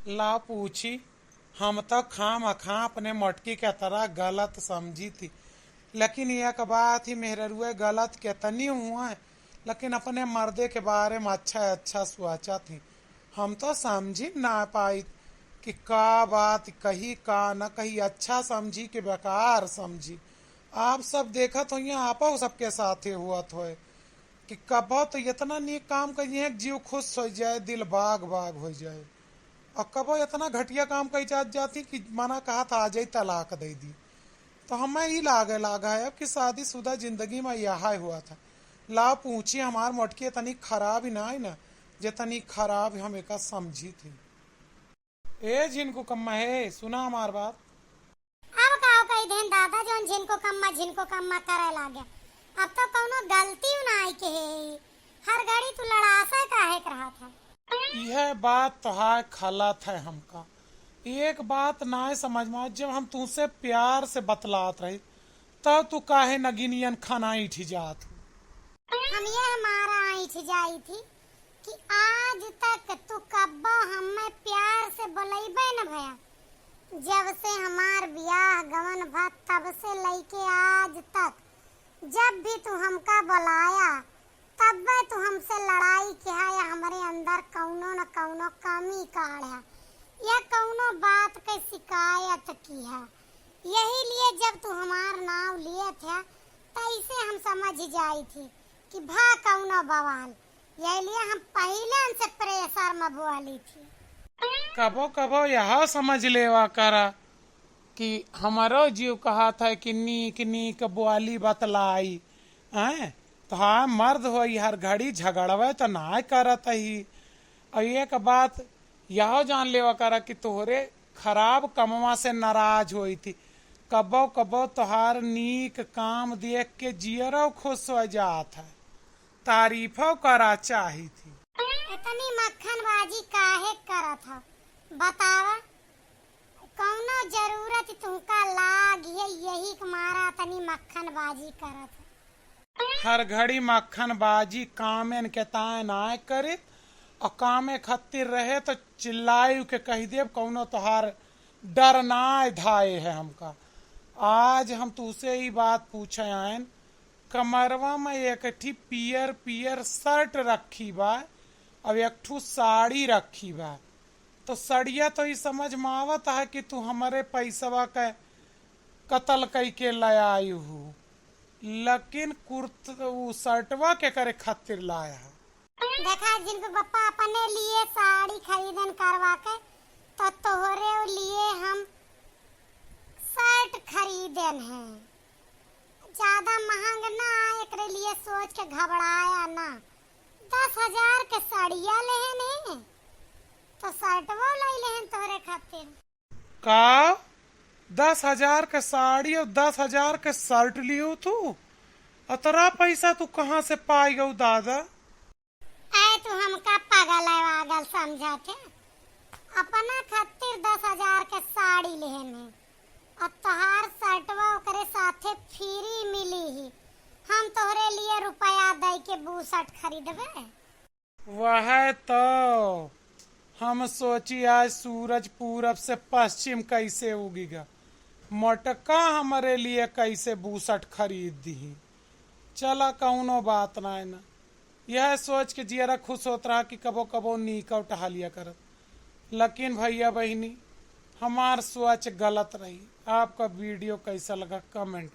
ला पूछी। हम तो खाम अखा अपने मटकी के तरह गलत समझी थी, लेकिन एक बात ही मेहरुए गलत कितनी हुआ है, लेकिन अपने मर्दे के बारे में अच्छा अच्छा सोचा थी। हम तो समझी ना पाई कि का बात कही का न कही, अच्छा समझी कि बेकार समझी। आप सब देखत हो यहाँ आपो सबके साथ हुआ तो है कि कबो तो इतना नीक काम करिए जीव खुश हो जाए, दिल बाग बाग हो जाए, और कबो इतना घटिया काम कही जाती कि मना कहा था आज ही तलाक दे दी। तो हमें ही लागा है अब कि शादीशुदा जिंदगी में यह हुआ था। ला पूछी हमार मोटकी इतनी खराब ही ना है ना, जितनी खराब हम एक समझी थी। ए जिनको कम्मा है सुना हमार बात। अब काओ कई दिन दादा जोन झिनको कम्मा करे लागे। अब तो कौनो गलती ना आई के है। हर घड़ी तू लड़ासा काहे रहा था। यह बात तो है खलत है हमका। एक बात ना समझ में, जब हम तुमसे प्यार से बतलात रही तब तू काहे नगिनियन खाना इठी जात। हम ये हमारा ऐठ जाई थी कि आज तक तू कब्बो हमें प्यार से बुलाइबे न भया। जब से हमार ब्याह गवन भत तब से लेके आज तक जब भी तू हमका बुलाया तब तू हमसे लड़ाई किया या हमारे अंदर कौनो न कौनो कमी काढ़ा या कौनो बात के शिकायत की है। यही लिए जब तू हमार नाम लिए थे तैसे हम समझ जाई थी कि भा कौनो बवाल। यही लिए हम पहले उनसे प्रेशर में बोली थी। कबो कबो यह समझ लेवा करा कि हमारो जीव कहा था कि नीक नीक बुआली बतलाई हैं। तो हाँ मर्द हो हर घड़ी झगड़वे तो ना करत ही। और एक बात यह जान लेवा करा कि तोहरे खराब कमवा से नाराज हुई थी। कबो कबो तोहार नीक काम देख के जियरो खुश हो जात है, तारीफो करा चाही थी। इतनी मक्खनबाजी काहे करत हो बतावा। कौनो जरूरत तुमका लाग है यही मारा तनी मक्खनबाजी करत हो। हर घड़ी मक्खन बाजी कामेन के ताए ना करे, और कामे खत्तिर रहे तो चिल्लाई के कही देव कौनो तोहार डर ना धाए है हमका। आज हम तुसे ही बात पूछे आयन, कमरवा में एक ठी पियर पियर शर्ट रखी बा और एक ठू साड़ी रखी बा। तो सड़िया तो ही समझ में आवत है कि तू हमारे पैसवा के कत्ल कई के लाया हूँ, लेकिन शर्टवा के करे खातिर लाया है। देखा जिनको पापा अपने लिए साड़ी खरीदन करवा के तो तोहरे लिए हम शर्ट खरीदन है। ज्यादा महंग ना एकरे लिए सोच के घबराया ना। 10,000 के साड़िया लेहन है तो शर्टवा ले लेहन तोहरे खातिर। का 10,000 के साड़ी और 10,000 के शर्ट लियो तू? अतरा पैसा तू कहाँ से पाई गौ दादा? ऐ तू हमका पागल है वागल समझा थे। अपना खातिर 10,000 के साड़ी लेहन है और तोहार शर्टवा ओकरे साथे फ्री मिली ही। हम तोहरे लिए रुपया दे के बूशर्ट खरीदबे। वह तो हम सोची आज सूरज पूरब से पश्चिम कैसे उगेगा, मोटका हमारे लिए कैसे बूसट खरीद दी। चला कौनो बात ना है ना, यह सोच के जियरा खुश होत रहा कि कबो कबो नीका उठा लिया करत। लेकिन भैया बहनी हमार सोच गलत रही। आपका वीडियो कैसा लगा कमेंट